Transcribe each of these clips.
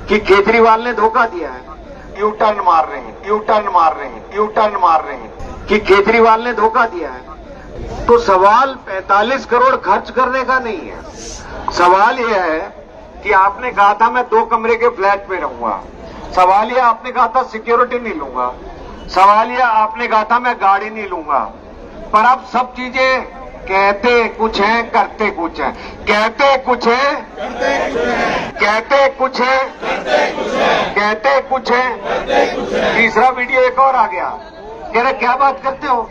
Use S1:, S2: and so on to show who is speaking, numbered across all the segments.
S1: कि केजरीवाल ने धोखा दिया है, यू टर्न मार रहे हैं, यू टर्न मार रहे हैं, यू टर्न मार रहे हैं कि केजरीवाल ने धोखा दिया है। तो सवाल 45 करोड़ खर्च करने का नहीं है। सवाल यह है कि आपने कहा था मैं 2 कमरे के फ्लैट में रहूंगा। सवाल यह आपने कहा था सिक्योरिटी नहीं लूंगा। सवाल यह आपने कहा था मैं गाड़ी नहीं लूंगा। पर अब सब चीजें कहते कुछ हैं, करते कुछ हैं। कहते कुछ है, कहते कुछ है, कहते कुछ है। तीसरा वीडियो एक और आ गया, कह रहे क्या बात करते हो,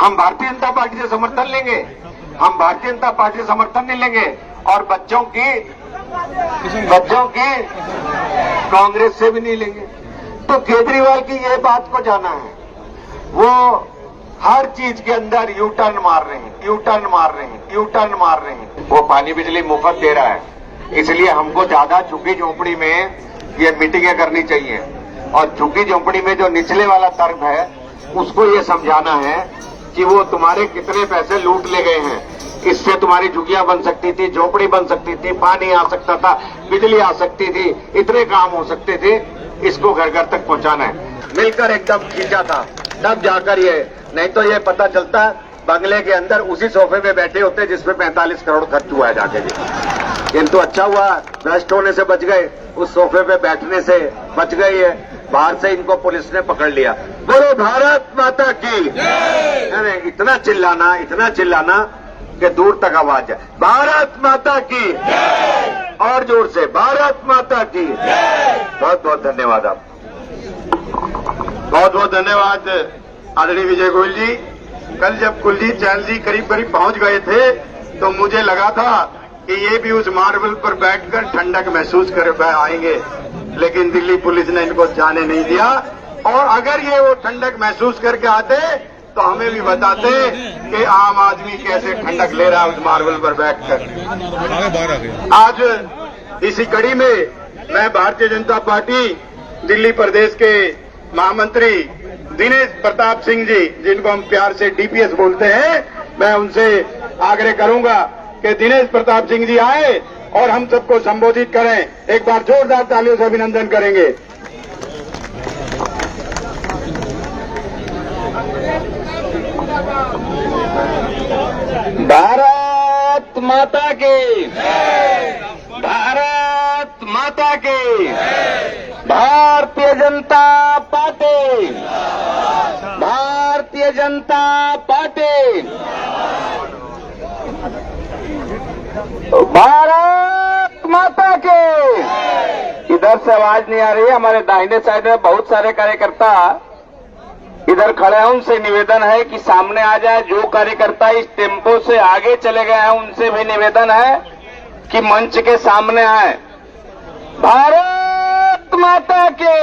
S1: हम भारतीय जनता पार्टी से समर्थन लेंगे, हम भारतीय जनता पार्टी से समर्थन नहीं लेंगे और बच्चों की कांग्रेस से भी नहीं लेंगे। तो केजरीवाल की ये बात को जाना है, वो हर चीज के अंदर यू टर्न मार रहे हैं, यू टर्न मार रहे हैं, यू टर्न मार रहे हैं। वो पानी बिजली मुफ्त दे रहा है, इसलिए हमको ज्यादा झुग्गी झोंपड़ी में ये मीटिंगें करनी चाहिए और झुग्गी झोंपड़ी में जो निचले वाला तर्क है उसको ये समझाना है कि वो तुम्हारे कितने पैसे लूट ले गए हैं। इससे तुम्हारी झुग्गियां बन सकती थी, झोपड़ी बन सकती थी, पानी आ सकता था, बिजली आ सकती थी, इतने काम हो सकते थे। इसको घर घर तक पहुंचाना है। मिलकर एकदम खींचा था तब जाकर ये, नहीं तो ये पता चलता बंगले के अंदर उसी सोफे पे बैठे होते जिसमें 45 करोड़ खर्च हुआ है जाके जी। किंतु अच्छा हुआ भ्रष्ट होने से बच गए, उस सोफे पे बैठने से बच गई है। बाहर से इनको पुलिस ने पकड़ लिया। बोलो भारत माता की। अरे इतना चिल्लाना कि दूर तक आवाज है। भारत माता की और जोर से, भारत माता की। बहुत बहुत धन्यवाद। आप
S2: बहुत बहुत धन्यवाद आदरणीय विजय गोयल जी। कल जब कुलजीत चहल जी करीब करीब पहुंच गए थे तो मुझे लगा था कि ये भी उस मार्बल पर बैठकर ठंडक महसूस कर आएंगे, लेकिन दिल्ली पुलिस ने इनको जाने नहीं दिया। और अगर ये वो ठंडक महसूस करके आते तो हमें भी बताते कि आम आदमी कैसे ठंडक ले रहा है उस मार्बल पर बैठकर। आज इसी कड़ी में मैं भारतीय जनता पार्टी दिल्ली प्रदेश के महामंत्री दिनेश प्रताप सिंह जी, जिनको हम प्यार से डीपीएस बोलते हैं, मैं उनसे आग्रह करूंगा कि दिनेश प्रताप सिंह जी आए और हम सबको संबोधित करें। एक बार जोरदार तालियों से अभिनंदन करेंगे।
S1: भारत माता की, भारत माता की, भारतीय जनता पार्टी, भारतीय जनता पार्टी, भारत माता के। इधर से आवाज नहीं आ रही है। हमारे दाहिने साइड में बहुत सारे कार्यकर्ता इधर खड़े हैं, उनसे निवेदन है कि सामने आ जाए। जो कार्यकर्ता इस टेम्पो से आगे चले गए हैं उनसे भी निवेदन है कि मंच के सामने आए। भारत माता के,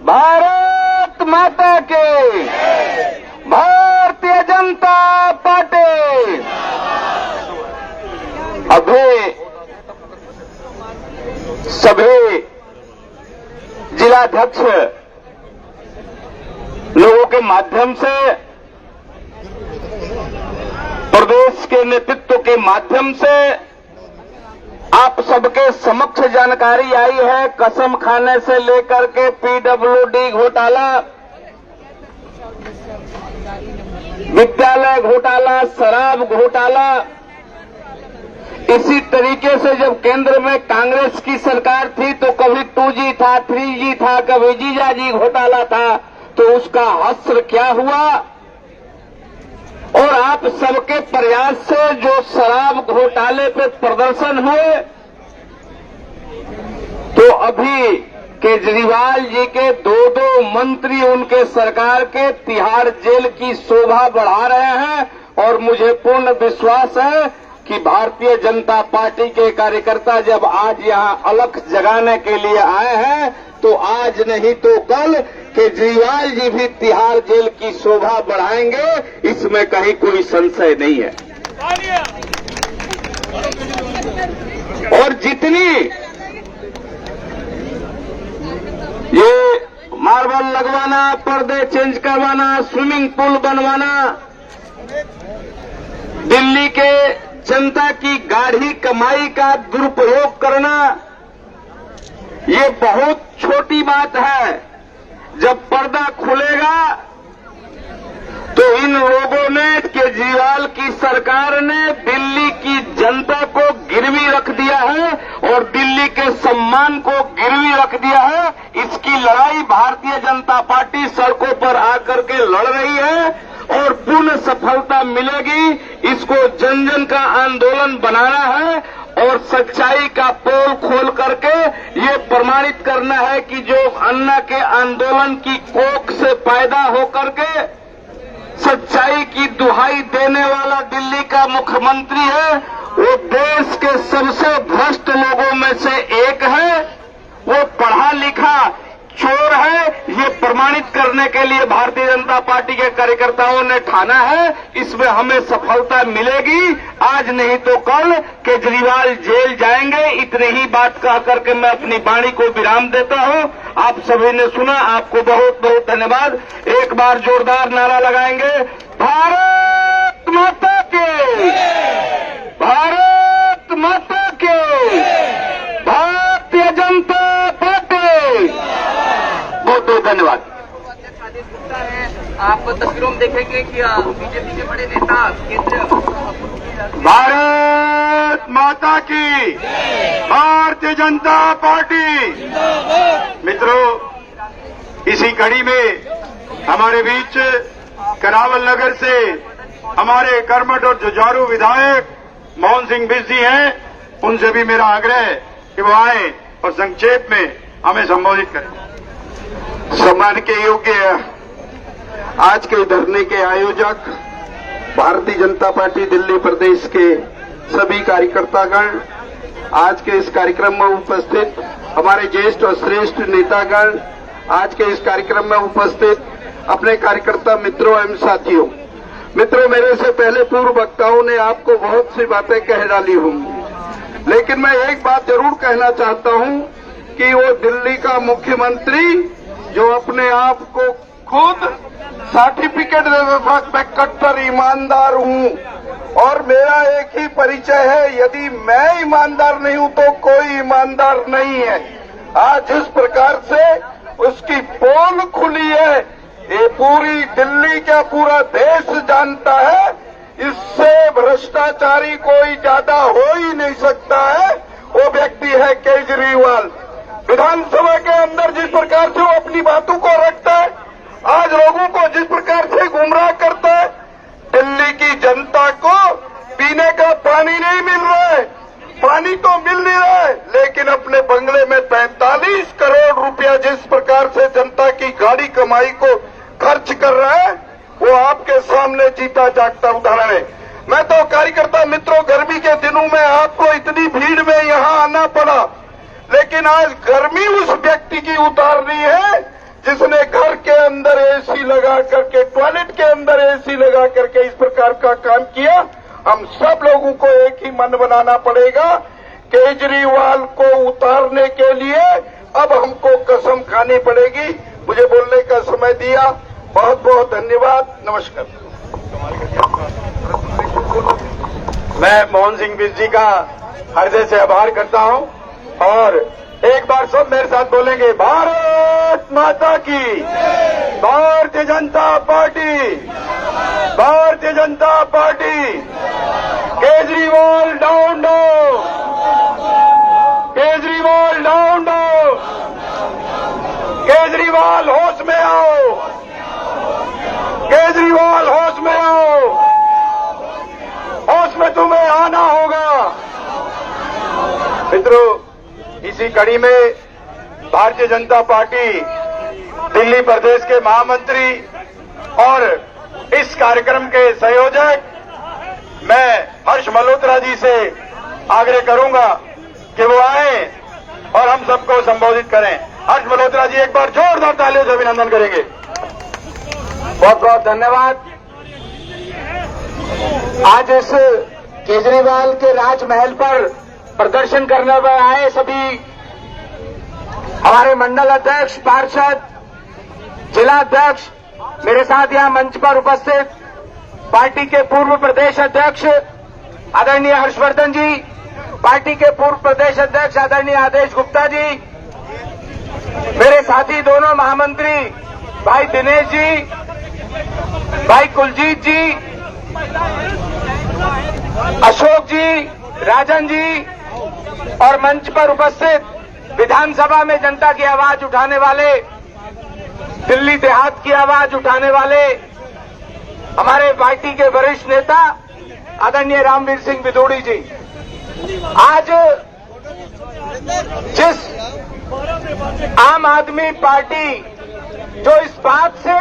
S1: भारत माता के, भारतीय जनता पार्टी। अभी सभी जिलाध्यक्ष लोगों के माध्यम से, प्रदेश के नेतृत्व के माध्यम से आप सबके समक्ष जानकारी आई है। कसम खाने से लेकर के पीडब्ल्यूडी घोटाला, विद्यालय घोटाला, शराब घोटाला, इसी तरीके से जब केंद्र में कांग्रेस की सरकार थी तो कभी 2G था, 3G था, कभी जीजाजी घोटाला था, तो उसका हश्र क्या हुआ। और आप सबके प्रयास से जो शराब घोटाले पे प्रदर्शन हुए, तो अभी केजरीवाल जी के 2 मंत्री उनके सरकार के तिहाड़ जेल की शोभा बढ़ा रहे हैं। और मुझे पूर्ण विश्वास है कि भारतीय जनता पार्टी के कार्यकर्ता जब आज यहां अलख जगाने के लिए आए हैं तो आज नहीं तो कल केजरीवाल जी भी तिहाड़ जेल की शोभा बढ़ाएंगे, इसमें कहीं कोई संशय नहीं है। और जितनी ये मार्बल लगवाना, पर्दे चेंज करवाना, स्विमिंग पूल बनवाना, दिल्ली के जनता की गाढ़ी कमाई का दुरुपयोग करना,
S3: ये बहुत छोटी बात है। जब पर्दा खुलेगा तो इन लोगों ने, केजरीवाल की सरकार ने दिल्ली की जनता को गिरवी रख दिया है और दिल्ली के सम्मान को गिरवी रख दिया है। इसकी लड़ाई भारतीय जनता पार्टी सड़कों पर आकर के लड़ रही है और पूर्ण सफलता मिलेगी। इसको जन जन का आंदोलन बनाना है और सच्चाई का पोल खोल करके ये प्रमाणित करना है कि जो अन्ना के आंदोलन की कोख से पैदा होकर के सच्चाई की दुहाई देने वाला दिल्ली का मुख्यमंत्री है, वो देश के सबसे भ्रष्ट लोगों में से एक है। वो पढ़ा लिखा चोर है। ये प्रमाणित करने के लिए भारतीय जनता पार्टी के कार्यकर्ताओं ने ठाना है। इसमें हमें सफलता मिलेगी। आज नहीं तो कल केजरीवाल जेल जाएंगे। इतनी ही बात कह करके मैं अपनी वाणी को विराम देता हूं। आप सभी ने सुना, आपको बहुत बहुत धन्यवाद। एक बार जोरदार नारा लगाएंगे, भारत माता के, भारत माता के, भारतीय जनता पार्टी। बहुत बहुत धन्यवाद।
S4: आप तस्वीरों में देखेंगे कि बीजेपी के बड़े नेता केंद्रीय
S2: भारत माता की, भारतीय जनता पार्टी। मित्रों, इसी कड़ी में हमारे बीच करावल नगर से हमारे कर्मठ और जुझारू विधायक मोहन सिंह बिष्ट जी हैं। उनसे भी मेरा आग्रह है कि वो आए और संक्षेप में हमें संबोधित करें।
S3: सम्मान के योग्य आज के धरने के आयोजक, भारतीय जनता पार्टी दिल्ली प्रदेश के सभी कार्यकर्तागण, आज के इस कार्यक्रम में उपस्थित हमारे ज्येष्ठ और श्रेष्ठ नेतागण, आज के इस कार्यक्रम में उपस्थित अपने कार्यकर्ता मित्रों एवं साथियों। मित्रों, मेरे से पहले पूर्व वक्ताओं ने आपको बहुत सी बातें कह डाली होंगी, लेकिन मैं एक बात जरूर कहना चाहता हूं कि वो दिल्ली का मुख्यमंत्री जो अपने आप को खुद सर्टिफिकेट देता था, मैं कट्टर ईमानदार हूं और मेरा एक ही परिचय है, यदि मैं ईमानदार नहीं हूं तो कोई ईमानदार नहीं है। आज जिस प्रकार से उसकी पोल खुली है, ये पूरी दिल्ली का पूरा देश जानता है। इससे भ्रष्टाचारी कोई ज्यादा हो ही नहीं सकता है। वो व्यक्ति है केजरीवाल। विधानसभा के अंदर जिस प्रकार से वो अपनी बातों को रखता है, आज लोगों को जिस प्रकार से गुमराह करता है, दिल्ली की जनता को पीने का पानी नहीं मिल रहा है। पानी तो मिल नहीं रहा है, लेकिन अपने बंगले में 45 करोड़ रुपया जिस प्रकार से जनता की गाड़ी कमाई को खर्च कर रहा है, वो आपके सामने जीता जागता उदाहरण है। मैं तो कार्यकर्ता मित्रों, गर्मी के दिनों में आपको इतनी भीड़ में यहां आना पड़ा, लेकिन आज गर्मी उस व्यक्ति की उतारनी है जिसने घर के अंदर एसी लगा करके, टॉयलेट के अंदर एसी लगा करके इस प्रकार का काम किया। हम सब लोगों को एक ही मन बनाना पड़ेगा। केजरीवाल को उतारने के लिए अब हमको कसम खानी पड़ेगी। मुझे बोलने का समय दिया, बहुत बहुत धन्यवाद। नमस्कार।
S2: मैं मोहन सिंह बिष्ट जी का हृदय से आभार करता हूं और एक बार सब मेरे साथ बोलेंगे, भारत माता की, Bharatiya Janata party, Bharatiya Janata party. Kejriwal down down, Kejriwal down down, Kejriwal होश में आओ, केजरीवाल होश में आओ, होश में तुम्हें आना होगा। मित्रों, इसी कड़ी में भारतीय जनता पार्टी दिल्ली प्रदेश के महामंत्री और इस कार्यक्रम के संयोजक मैं हर्ष मल्होत्रा जी से आग्रह करूंगा कि वो आए और हम सबको संबोधित करें। हर्ष मल्होत्रा जी एक बार जोरदार तालियों से अभिनंदन करेंगे।
S3: बहुत बहुत धन्यवाद। आज इस केजरीवाल के राजमहल पर प्रदर्शन करने में आए सभी हमारे मंडल अध्यक्ष, पार्षद, जिला अध्यक्ष, मेरे साथ यहां मंच पर उपस्थित पार्टी के पूर्व प्रदेश अध्यक्ष आदरणीय हर्षवर्धन जी, पार्टी के पूर्व प्रदेश अध्यक्ष आदरणीय आदेश गुप्ता जी, मेरे साथी दोनों महामंत्री भाई दिनेश जी, भाई कुलजीत जी, अशोक जी, राजन जी और मंच पर उपस्थित विधानसभा में जनता की आवाज उठाने वाले, दिल्ली देहात की आवाज उठाने वाले हमारे पार्टी के वरिष्ठ नेता आदरणीय रामवीर सिंह विदोड़ी जी, आज जिस आम आदमी पार्टी जो इस बात से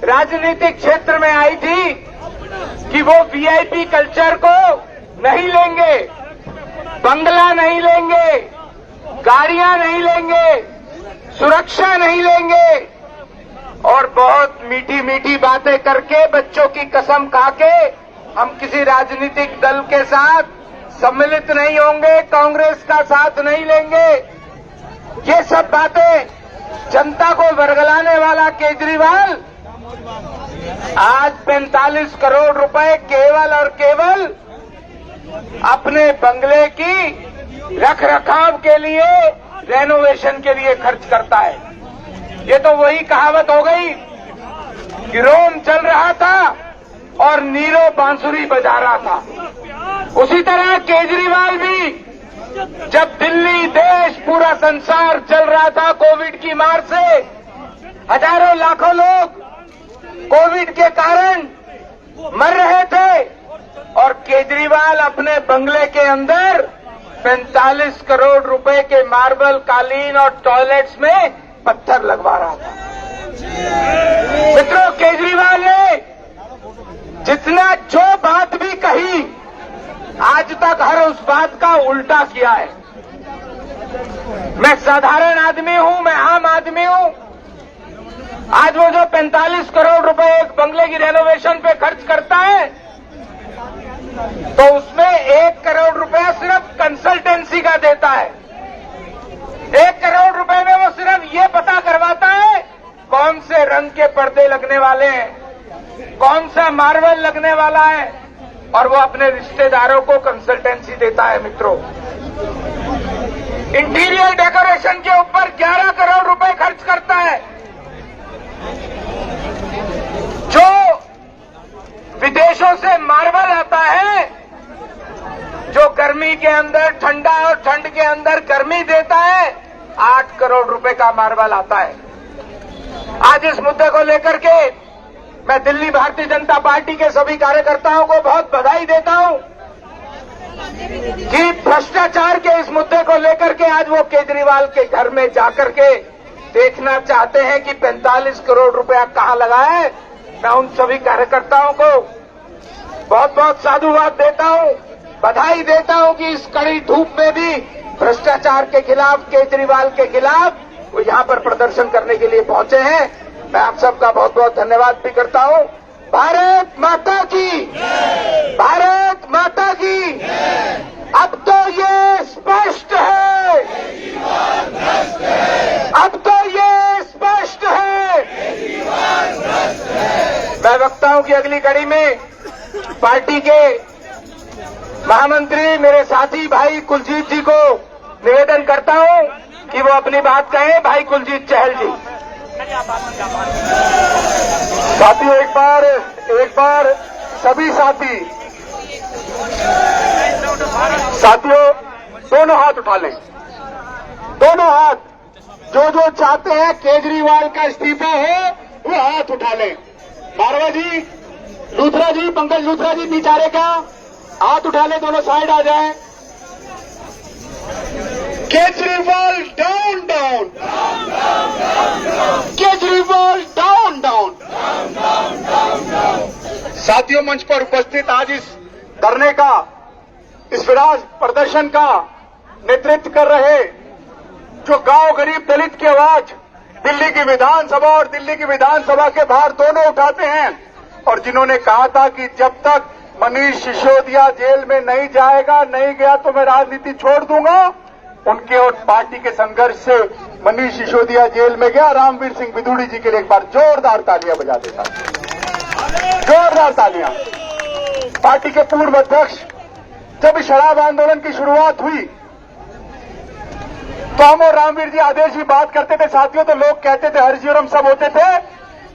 S3: राजनीतिक क्षेत्र में आई थी कि वो वीआईपी कल्चर को नहीं लेंगे, बंगला नहीं लेंगे, गाड़ियां नहीं लेंगे, सुरक्षा नहीं लेंगे और बहुत मीठी मीठी बातें करके बच्चों की कसम खा के हम किसी राजनीतिक दल के साथ सम्मिलित नहीं होंगे, कांग्रेस का साथ नहीं लेंगे, ये सब बातें जनता को वर्गलाने वाला केजरीवाल आज 45 करोड़ रुपए केवल और केवल अपने बंगले की रख रखाव के लिए, रेनोवेशन के लिए खर्च करता है। ये तो वही कहावत हो गई कि रोम चल रहा था और नीरो बांसुरी बजा रहा था। उसी तरह केजरीवाल भी जब दिल्ली, देश, पूरा संसार चल रहा था कोविड की मार से, हजारों लाखों लोग कोविड के कारण मर रहे थे और केजरीवाल अपने बंगले के अंदर 45 करोड़ रुपए के मार्बल, कालीन और टॉयलेट्स में पत्थर लगवा रहा था। मित्रों, केजरीवाल ने जितना जो बात भी कही आज तक हर उस बात का उल्टा किया है। मैं साधारण आदमी हूं, मैं आम आदमी हूं। आज वो जो 45 करोड़ रुपए एक बंगले की रेनोवेशन पे खर्च करता है तो उसमें 1 करोड़ रुपया सिर्फ कंसल्टेंसी का देता है। 1 करोड़ रुपए में वो सिर्फ ये पता करवाता है कौन से रंग के पर्दे लगने वाले हैं, कौन सा मार्बल लगने वाला है और वो अपने रिश्तेदारों को कंसल्टेंसी देता है। मित्रों, इंटीरियर डेकोरेशन के ऊपर 11 करोड़ रुपए खर्च करता है। जो विदेशों से मार्बल आता है, जो गर्मी के अंदर ठंडा और ठंड के अंदर गर्मी देता है, 8 करोड़ रुपए का मार्बल आता है। आज इस मुद्दे को लेकर के मैं दिल्ली भारतीय जनता पार्टी के सभी कार्यकर्ताओं को बहुत बधाई देता हूं कि भ्रष्टाचार के इस मुद्दे को लेकर के आज वो केजरीवाल के घर में जाकर के देखना चाहते हैं कि 45 करोड़ रुपया कहां लगा है। मैं उन सभी कार्यकर्ताओं को बहुत बहुत साधुवाद देता हूं, बधाई देता हूं कि इस कड़ी धूप में भी भ्रष्टाचार के खिलाफ, केजरीवाल के खिलाफ वो यहां पर प्रदर्शन करने के लिए पहुंचे हैं। मैं आप सबका बहुत बहुत धन्यवाद भी करता हूं। भारत माता की, भारत माता की। अब तो ये स्पष्ट है, अब तो ये स्पष्ट है। मैं वक्ताओं की अगली कड़ी में पार्टी के महामंत्री मेरे साथी भाई कुलजीत जी को निवेदन करता हूं कि वो अपनी बात कहें। भाई कुलजीत चहल जी।
S2: साथियों, एक बार सभी साथियों दोनों हाथ उठा लें, दोनों हाथ। जो चाहते हैं केजरीवाल का इस्तीफा हो वो हाथ उठा लें। मारवा जी, लूथरा जी, पंकज लूथरा जी बिचारे का हाथ उठा लें, दोनों साइड आ जाएं। Kejriwal down down, Kejriwal down down. साथियों, मंच पर उपस्थित आज इस धरने का, इस विरोध प्रदर्शन का नेतृत्व कर रहे जो गांव गरीब दलित की आवाज दिल्ली की विधानसभा और दिल्ली की विधानसभा के बाहर दोनों उठाते हैं और जिन्होंने कहा था कि जब तक मनीष सिसोदिया जेल में नहीं जाएगा, नहीं गया तो मैं राजनीति छोड़ दूंगा, उनके और पार्टी के संघर्ष से मनीष सिसोदिया जेल में गया। रामवीर सिंह विदोड़ी जी के लिए एक बार जोरदार तालियां बजा देता, जोरदार तालियां। पार्टी के पूर्व अध्यक्ष, जब शराब आंदोलन की शुरुआत हुई
S5: तो हम और रामवीर जी आदेश की बात करते थे साथियों, तो लोग कहते थे हर्षी और हम सब होते थे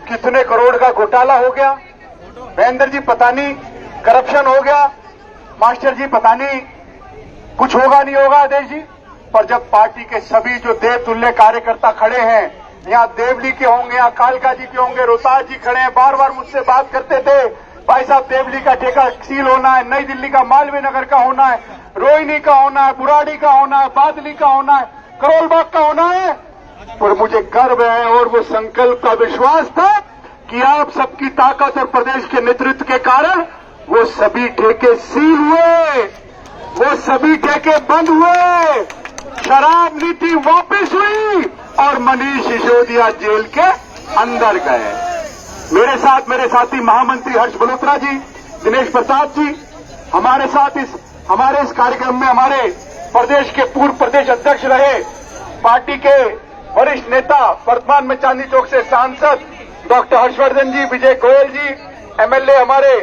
S5: कितने करोड़ का घोटाला हो गया, महेंद्र जी पता नहीं करप्शन हो गया, मास्टर जी पता नहीं कुछ होगा नहीं होगा आदेश जी। पर जब पार्टी के सभी जो देवतुल्य कार्यकर्ता खड़े हैं, यहाँ देवली के होंगे, यहाँ कालका जी के होंगे, रोहतास जी खड़े हैं, बार बार मुझसे बात करते थे भाई साहब देवली का ठेका सील होना है, नई दिल्ली का मालवीय नगर का होना है, रोहिणी का होना है, बुराड़ी का होना है, बादली का होना है, करोलबाग का होना है। और मुझे गर्व है और वो संकल्प का विश्वास था कि आप सबकी ताकत और प्रदेश के नेतृत्व के कारण वो सभी ठेके सील हुए, वो सभी ठेके बंद हुए, शराब नीति वापस हुई और मनीष सिसोदिया जेल के अंदर गए। मेरे साथ मेरे साथी महामंत्री हर्ष मल्होत्रा जी, दिनेश प्रसाद जी हमारे साथ हमारे इस कार्यक्रम में हमारे प्रदेश के पूर्व प्रदेश अध्यक्ष रहे, पार्टी के वरिष्ठ नेता, वर्तमान में चांदनी चौक से सांसद डॉक्टर हर्षवर्धन जी, विजय गोयल जी, एमएलए हमारे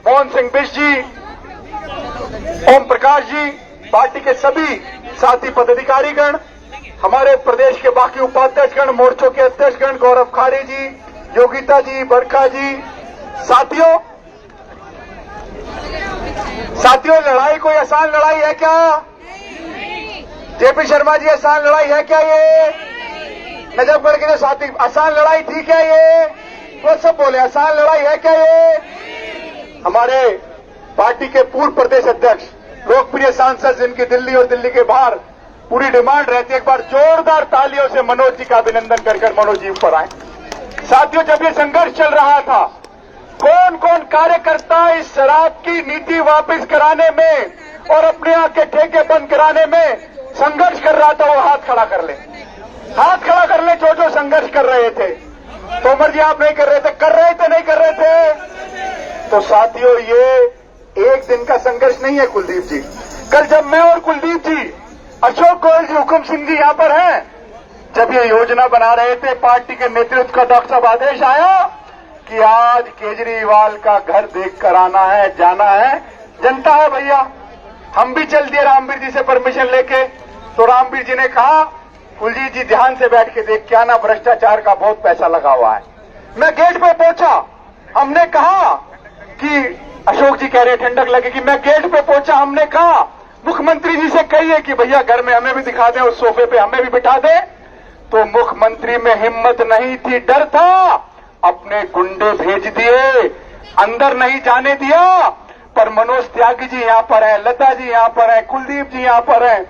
S5: मोहन सिंह बिष्ट जी, ओम प्रकाश जी, पार्टी के सभी साथी पदाधिकारीगण, हमारे प्रदेश के बाकी उपाध्यक्षगण, मोर्चों के अध्यक्षगण, गौरव खारी जी, योगिता जी, बरखा जी, साथियों लड़ाई कोई आसान लड़ाई है क्या? जेपी शर्मा जी आसान लड़ाई है क्या ये? नजफगढ़ के जो साथी आसान लड़ाई थी क्या ये? वो सब बोले आसान लड़ाई है क्या ये? हमारे पार्टी के पूर्व प्रदेश अध्यक्ष, लोकप्रिय सांसद जिनकी दिल्ली और दिल्ली के बाहर पूरी डिमांड रहती है, एक बार जोरदार तालियों से मनोज जी का अभिनंदन कर मनोज जी ऊपर आए। साथियों जब ये संघर्ष चल रहा था, कौन कौन कार्यकर्ता इस शराब की नीति वापस कराने में और अपने यहाँ के ठेके बंद कराने में संघर्ष कर रहा था, वो हाथ खड़ा कर ले, हाथ खड़ा कर ले जो संघर्ष कर रहे थे। तोमर जी आप नहीं कर रहे थे, कर रहे थे नहीं कर रहे थे? तो साथियों ये एक दिन का संघर्ष नहीं है कुलदीप जी। कल जब मैं और कुलदीप जी, अशोक गोयल जी, हुकुम सिंह जी यहाँ पर हैं, जब ये योजना बना रहे थे, पार्टी के नेतृत्व का डॉक्टर साहब आदेश आया कि आज केजरीवाल का घर देख कर आना है, जाना है, जनता है भैया। हम भी चल दिए रामवीर जी से परमिशन लेके, तो रामवीर जी ने कहा कुलजीत जी ध्यान से बैठ के देख के आना, भ्रष्टाचार का बहुत पैसा लगा हुआ है। मैं गेट पे पहुंचा, हमने कहा कि अशोक जी कह रहे ठंडक लगेगी, मैं गेट पे पहुंचा, हमने कहा मुख्यमंत्री जी से कहिए कि भैया घर में हमें भी दिखा दें, उस सोफे पे हमें भी बिठा दें। तो मुख्यमंत्री में हिम्मत नहीं थी, डर था, अपने गुंडे भेज दिए, अंदर नहीं जाने दिया। पर मनोज त्यागी जी यहाँ पर हैं, लता जी यहाँ पर हैं, कुलदीप जी यहाँ पर हैं,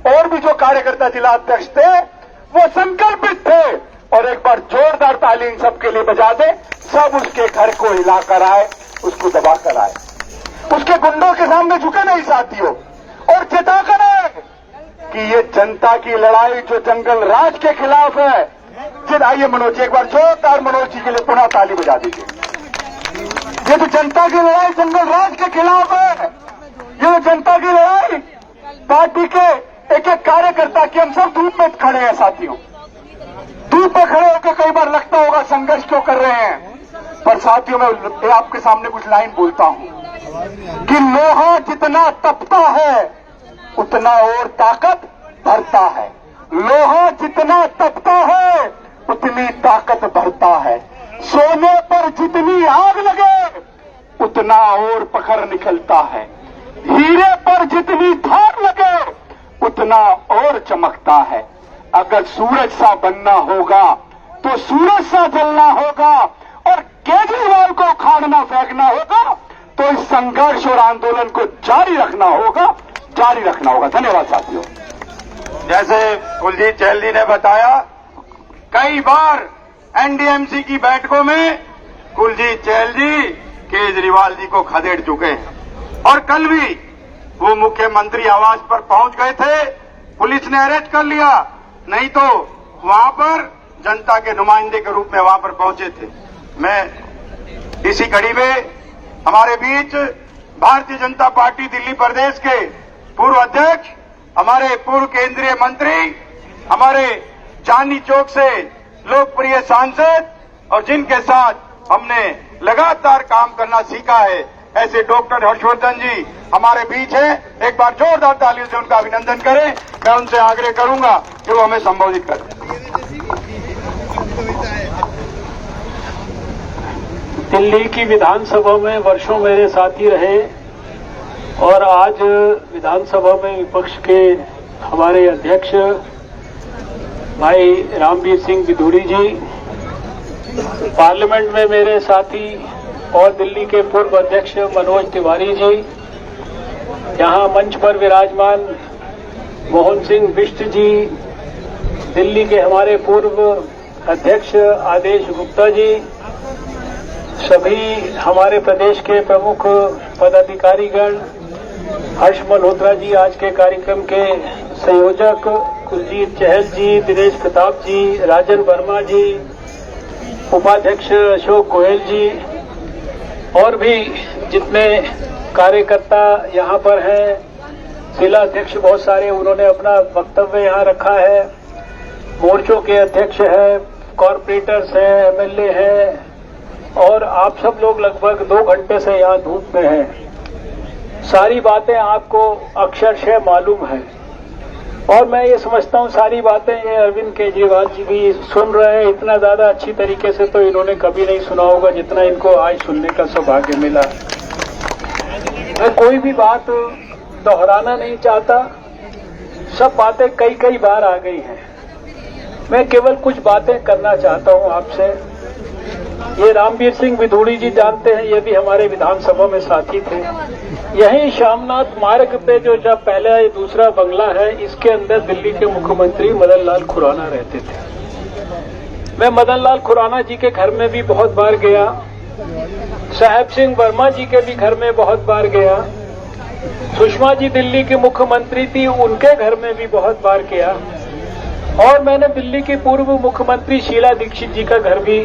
S5: और भी जो कार्यकर्ता जिला अध्यक्ष थे वो संकल्पित थे। और एक बार जोरदार ताली इन सबके लिए बजा दे, सब उसके घर को हिलाकर आए, उसको दबाकर आए, उसके गुंडों के सामने झुके नहीं साथियों, और चेताकर आए कि ये जनता की लड़ाई जो जंगल राज के खिलाफ है। आइए मनोज जी, एक बार जोरदार मनोज जी के लिए पुनः ताली बजा दीजिए। ये तो जनता की लड़ाई जंगल राज के खिलाफ है, ये जनता की लड़ाई पार्टी के एक एक कार्यकर्ता की। हम सब धूप में खड़े हैं साथियों, धूप में खड़े होकर कई बार लगता होगा संघर्ष क्यों कर रहे हैं, पर साथियों मैं आपके सामने कुछ लाइन बोलता हूं कि लोहा जितना तपता है उतना और ताकत भरता है, लोहा जितना तपता है उतनी ताकत भरता है, सोने पर जितनी आग लगे उतना और पखर निकलता है, हीरे पर जितनी धार लगे उतना और चमकता है। अगर सूरज सा बनना होगा तो सूरज सा जलना होगा, और केजरीवाल को उखाड़ना फेंकना होगा तो इस संघर्ष और आंदोलन को जारी रखना होगा, जारी रखना होगा। धन्यवाद साथियों।
S2: जैसे कुलजीत चहल जी ने बताया, कई बार एनडीएमसी की बैठकों में कुलजीत चहल जी केजरीवाल जी को खदेड़ चुके हैं, और कल भी वो मुख्यमंत्री आवास पर पहुंच गए थे, पुलिस ने अरेस्ट कर लिया, नहीं तो वहां पर जनता के नुमाइंदे के रूप में वहां पर पहुंचे थे। मैं इसी कड़ी में हमारे बीच भारतीय जनता पार्टी दिल्ली प्रदेश के पूर्व अध्यक्ष, हमारे पूर्व केंद्रीय मंत्री, हमारे चांदनी चौक से लोकप्रिय सांसद, और जिनके साथ हमने लगातार काम करना सीखा है, ऐसे डॉक्टर हर्षवर्धन जी हमारे बीच हैं। एक बार जोरदार तालियों से उनका अभिनंदन करें।
S3: मैं उनसे आग्रह करूंगा कि वो हमें संबोधित करें।
S6: दिल्ली की विधानसभा में वर्षों मेरे साथी रहे और आज विधानसभा में विपक्ष के हमारे अध्यक्ष भाई रामवीर सिंह विधूड़ी जी, पार्लियामेंट में मेरे साथी और दिल्ली के पूर्व अध्यक्ष मनोज तिवारी जी, यहाँ मंच पर विराजमान मोहन सिंह बिष्ट जी, दिल्ली के हमारे पूर्व अध्यक्ष आदेश गुप्ता जी, सभी हमारे प्रदेश के प्रमुख पदाधिकारीगण, हर्ष मल्होत्रा जी आज के कार्यक्रम के संयोजक, कुलजीत चहल जी, दिनेश प्रताप जी, राजन वर्मा जी, उपाध्यक्ष अशोक गोयल जी और भी जितने कार्यकर्ता यहाँ पर हैं, जिला अध्यक्ष बहुत सारे उन्होंने अपना वक्तव्य यहाँ रखा है, मोर्चों के अध्यक्ष हैं, कॉर्पोरेटर्स हैं, एमएलए हैं और आप सब लोग लगभग 2 घंटे से यहाँ धूप में हैं। सारी बातें आपको अक्षरशः मालूम है और मैं ये समझता हूँ सारी बातें ये अरविंद केजरीवाल जी भी सुन रहे हैं। इतना ज्यादा अच्छी तरीके से तो इन्होंने कभी नहीं सुना होगा जितना इनको आज सुनने का सौभाग्य मिला। मैं कोई भी बात दोहराना नहीं चाहता, सब बातें कई बार आ गई हैं। मैं केवल कुछ बातें करना चाहता हूं आपसे। ये रामवीर सिंह विधूड़ी जी जानते हैं, ये भी हमारे विधानसभा में साथी थे। यही शामनाथ मार्ग पे जो जब पहला ये दूसरा बंगला है, इसके अंदर दिल्ली के मुख्यमंत्री मदन लाल खुराना रहते थे। मैं मदन लाल खुराना जी के घर में भी बहुत बार गया, साहेब सिंह वर्मा जी के भी घर में बहुत बार गया, सुषमा जी दिल्ली की मुख्यमंत्री थी, उनके घर में भी बहुत बार गया और मैंने दिल्ली की पूर्व मुख्यमंत्री शीला दीक्षित जी का घर भी